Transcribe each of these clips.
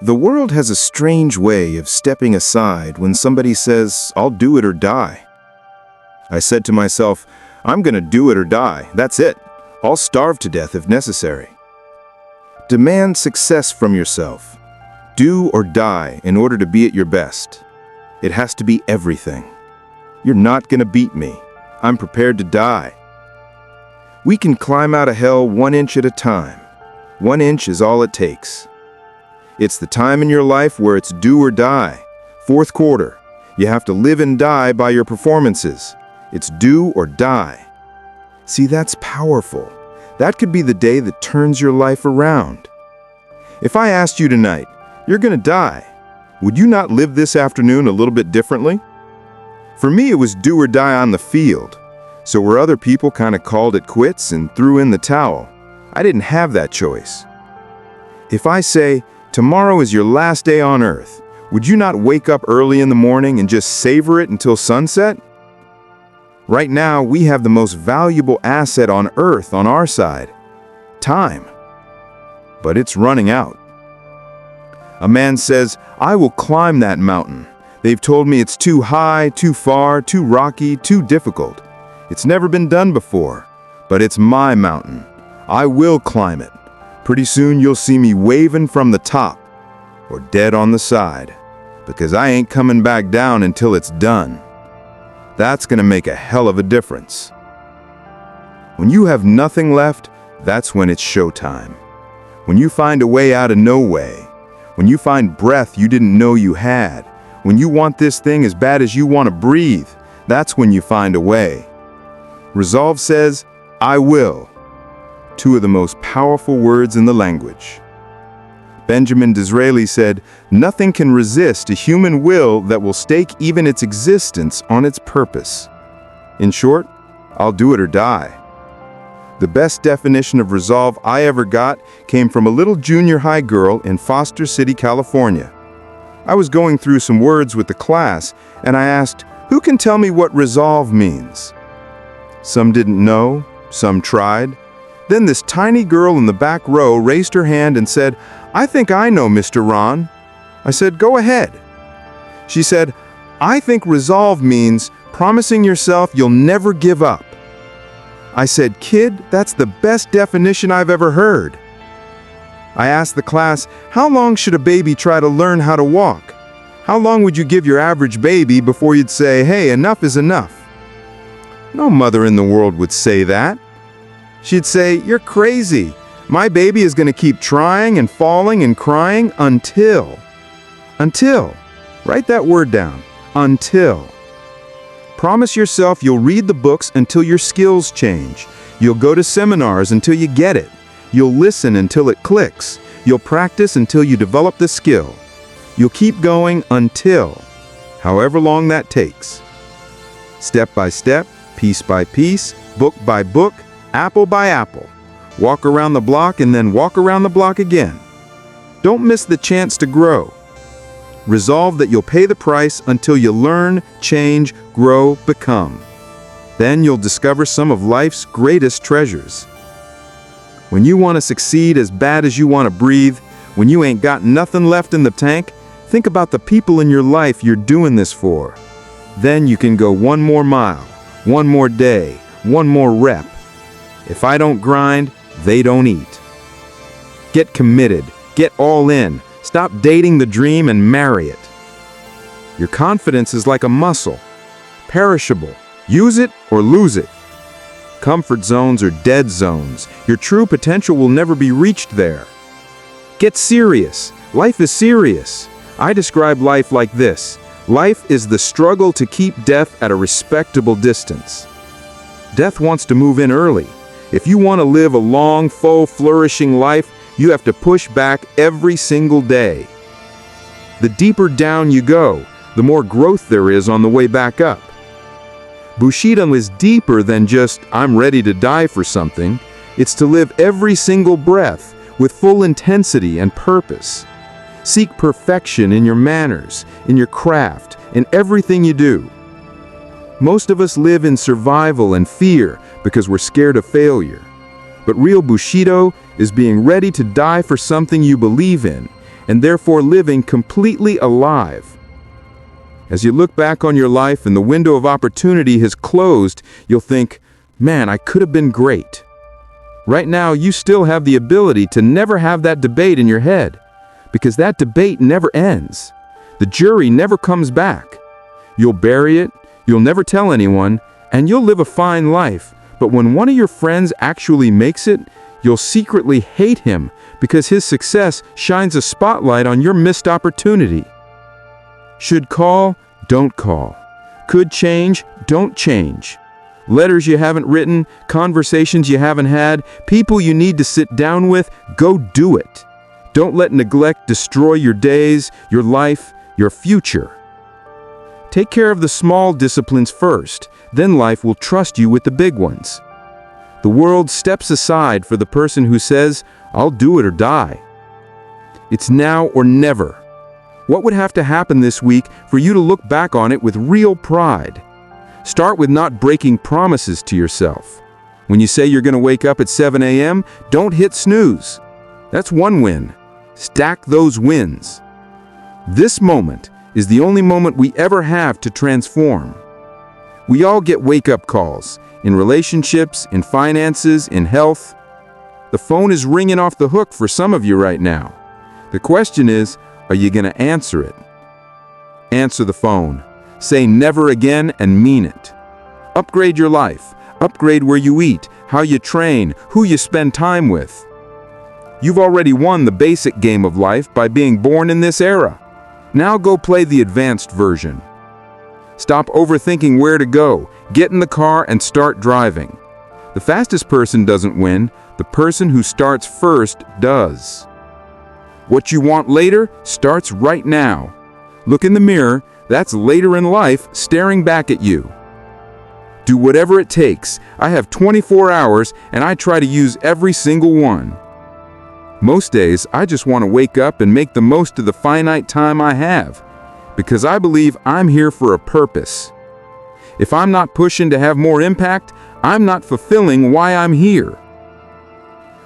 The world has a strange way of stepping aside when somebody says, "I'll do it or die." I said to myself, I'm gonna do it or die, that's it. I'll starve to death if necessary. Demand success from yourself. Do or die in order to be at your best. It has to be everything. You're not gonna beat me. I'm prepared to die. We can climb out of hell 1 inch at a time. 1 inch is all it takes. It's the time in your life where it's do or die. Fourth quarter. You have to live and die by your performances. It's do or die. See, that's powerful. That could be the day that turns your life around. If I asked you tonight, you're gonna die, would you not live this afternoon a little bit differently? For me, it was do or die on the field. So where other people kind of called it quits and threw in the towel, I didn't have that choice. If I say, tomorrow is your last day on earth, would you not wake up early in the morning and just savor it until sunset? Right now, we have the most valuable asset on earth on our side, time. But it's running out. A man says, I will climb that mountain. They've told me it's too high, too far, too rocky, too difficult. It's never been done before, but it's my mountain. I will climb it. Pretty soon you'll see me waving from the top or dead on the side, because I ain't coming back down until it's done. That's gonna make a hell of a difference. When you have nothing left, that's when it's showtime. When you find a way out of no way, when you find breath you didn't know you had, when you want this thing as bad as you want to breathe, that's when you find a way. Resolve says, I will. Two of the most powerful words in the language. Benjamin Disraeli said, nothing can resist a human will that will stake even its existence on its purpose. In short, I'll do it or die. The best definition of resolve I ever got came from a little junior high girl in Foster City, California. I was going through some words with the class, and I asked, who can tell me what resolve means? Some didn't know, some tried. Then this tiny girl in the back row raised her hand and said, I think I know, Mr. Rohn. I said, go ahead. She said, I think resolve means promising yourself you'll never give up. I said, kid, that's the best definition I've ever heard. I asked the class, how long should a baby try to learn how to walk? How long would you give your average baby before you'd say, hey, enough is enough? No mother in the world would say that. She'd say, you're crazy. My baby is going to keep trying and falling and crying until. Write that word down. Until. Promise yourself you'll read the books until your skills change. You'll go to seminars until you get it. You'll listen until it clicks. You'll practice until you develop the skill. You'll keep going until, however long that takes. Step by step, piece by piece, book by book, apple by apple. Walk around the block and then walk around the block again. Don't miss the chance to grow. Resolve that you'll pay the price until you learn, change, grow, become. Then you'll discover some of life's greatest treasures. When you want to succeed as bad as you want to breathe, when you ain't got nothing left in the tank, think about the people in your life you're doing this for. Then you can go one more mile, one more day, one more rep. If I don't grind, they don't eat. Get committed, get all in. Stop dating the dream and marry it. Your confidence is like a muscle, perishable. Use it or lose it. Comfort zones are dead zones. Your true potential will never be reached there. Get serious. Life is serious. I describe life like this. Life is the struggle to keep death at a respectable distance. Death wants to move in early. If you want to live a long, full, flourishing life, you have to push back every single day. The deeper down you go, the more growth there is on the way back up. Bushido is deeper than just, I'm ready to die for something. It's to live every single breath with full intensity and purpose. Seek perfection in your manners, in your craft, in everything you do. Most of us live in survival and fear because we're scared of failure. But real Bushido is being ready to die for something you believe in and therefore living completely alive. As you look back on your life and the window of opportunity has closed, you'll think, man, I could have been great. Right now, you still have the ability to never have that debate in your head, because that debate never ends. The jury never comes back. You'll bury it, you'll never tell anyone, and you'll live a fine life. But when one of your friends actually makes it, you'll secretly hate him because his success shines a spotlight on your missed opportunity. Should call, don't call. Could change, don't change. Letters you haven't written, conversations you haven't had, people you need to sit down with, go do it. Don't let neglect destroy your days, your life, your future. Take care of the small disciplines first, then life will trust you with the big ones. The world steps aside for the person who says, I'll do it or die. It's now or never. What would have to happen this week for you to look back on it with real pride? Start with not breaking promises to yourself. When you say you're going to wake up at 7 a.m., don't hit snooze. That's one win. Stack those wins. This moment is the only moment we ever have to transform. We all get wake-up calls, in relationships, in finances, in health. The phone is ringing off the hook for some of you right now. The question is, are you going to answer it? Answer the phone. Say never again and mean it. Upgrade your life. Upgrade where you eat, how you train, who you spend time with. You've already won the basic game of life by being born in this era. Now go play the advanced version. Stop overthinking where to go. Get in the car and start driving. The fastest person doesn't win. The person who starts first does. What you want later starts right now. Look in the mirror. That's later in life staring back at you. Do whatever it takes. I have 24 hours and I try to use every single one. Most days, I just want to wake up and make the most of the finite time I have, because I believe I'm here for a purpose. If I'm not pushing to have more impact, I'm not fulfilling why I'm here.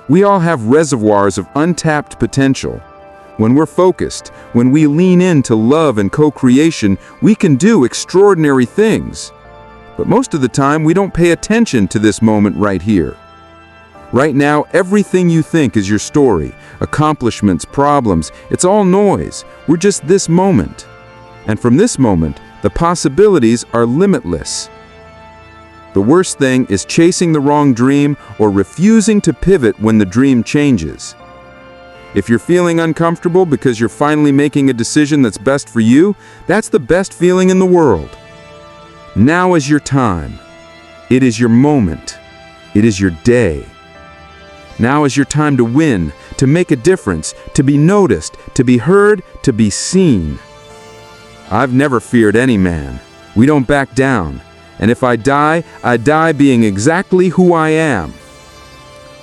We all have reservoirs of untapped potential. When we're focused, when we lean into love and co-creation, we can do extraordinary things. But most of the time, we don't pay attention to this moment right here. Right now, everything you think is your story, accomplishments, problems, it's all noise. We're just this moment. And from this moment, the possibilities are limitless. The worst thing is chasing the wrong dream or refusing to pivot when the dream changes. If you're feeling uncomfortable because you're finally making a decision that's best for you, that's the best feeling in the world. Now is your time. It is your moment. It is your day. Now is your time to win, to make a difference, to be noticed, to be heard, to be seen. I've never feared any man. We don't back down. And if I die being exactly who I am.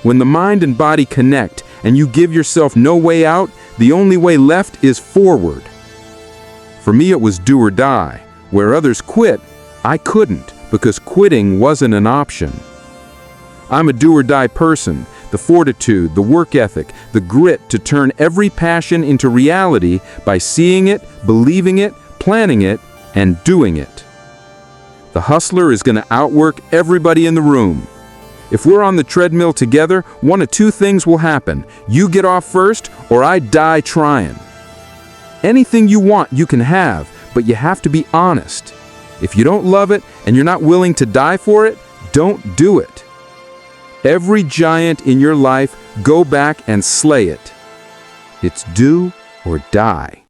When the mind and body connect and you give yourself no way out, the only way left is forward. For me, it was do or die. Where others quit, I couldn't, because quitting wasn't an option. I'm a do or die person. The fortitude, the work ethic, the grit to turn every passion into reality by seeing it, believing it, planning it, and doing it. The hustler is going to outwork everybody in the room. If we're on the treadmill together, one of two things will happen. You get off first, or I die trying. Anything you want, you can have, but you have to be honest. If you don't love it and you're not willing to die for it, don't do it. Every giant in your life, go back and slay it. It's do or die.